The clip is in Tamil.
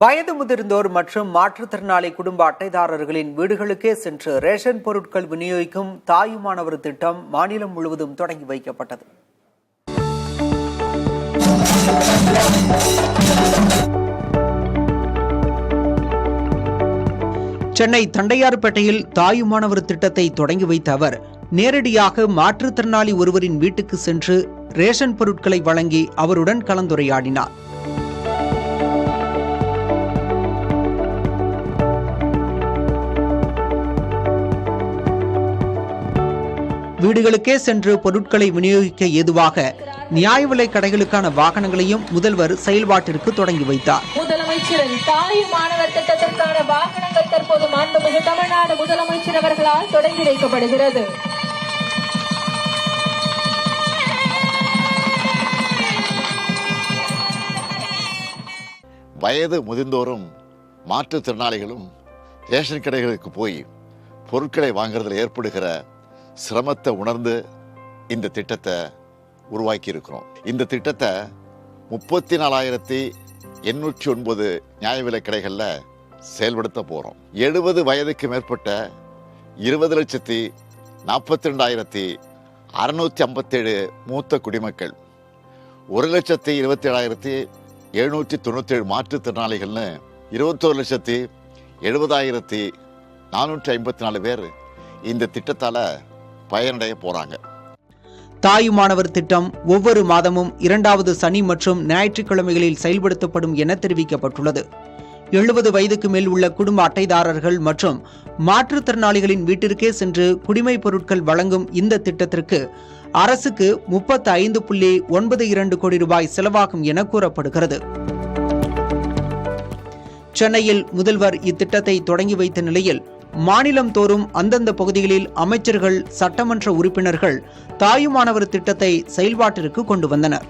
வயது முதிர்ந்தோர் மற்றும் மாற்றுத்திறனாளி குடும்ப அட்டைதாரர்களின் வீடுகளுக்கே சென்று ரேஷன் பொருட்கள் விநியோகிக்கும் தாயுமானவர் திட்டம் மாநிலம் முழுவதும் தொடங்கி வைக்கப்பட்டது. சென்னை தண்டையார்பேட்டையில் தாயுமானவர் திட்டத்தை தொடங்கி வைத்த அவர் நேரடியாக மாற்றுத்திறனாளி ஒருவரின் வீட்டுக்கு சென்று ரேஷன் பொருட்களை வழங்கி அவருடன் கலந்துரையாடினார். வீடுகளுக்கே சென்று பொருட்களை விநியோகிக்க ஏதுவாக நியாய விலை கடைகளுக்கான வாகனங்களையும் முதல்வர் செயல்பாட்டிற்கு தொடங்கி வைத்தார். முதலமைச்சரின் தாயுமானவர் திட்டத்திற்கான வாகனங்கள் தற்போது மாண்புமிகு தமிழ்நாடு முதலமைச்சர் அவர்களால் தொடங்கி வைக்கப்படுகிறது. வயது முதிர்ந்தோரும் மாற்றுத்திறனாளிகளும் ரேஷன் கடைகளுக்கு போய் பொருட்களை வாங்குறதுல ஏற்படுகிற சிரமத்தை உணர்ந்து இந்த திட்டத்தை உருவாக்கி இருக்கிறோம். இந்த திட்டத்தை 34,809 நியாய விலை கடைகளில் செயல்படுத்த போகிறோம். 70 வயதுக்கு மேற்பட்ட 20,42,657 மூத்த குடிமக்கள், 1,27,797 மாற்றுத்திறனாளிகள்னு 21,70,454 பேர் இந்த திட்டத்தால் பயனடைய போறாங்க. தாயுமானவர் திட்டம் ஒவ்வொரு மாதமும் 2வது சனி மற்றும் ஞாயிற்றுக்கிழமைகளில் செயல்படுத்தப்படும் என தெரிவிக்கப்பட்டுள்ளது. 70 வயதுக்கு மேல் உள்ள குடும்ப அட்டைதாரர்கள் மற்றும் மாற்றுத்திறனாளிகளின் வீட்டிற்கே சென்று குடிமை பொருட்கள் வழங்கும் இந்த திட்டத்திற்கு அரசுக்கு 35.92 கோடி ரூபாய் செலவாகும் என கூறப்படுகிறது. சென்னையில் முதல்வர் இத்திட்டத்தை தொடங்கி வைத்த நிலையில் மாநிலம் தோறும் அந்தந்த பகுதிகளில் அமைச்சர்கள், சட்டமன்ற உறுப்பினர்கள் தாயுமானவர் திட்டத்தை செயல்பாட்டிற்கு கொண்டு வந்தனர்.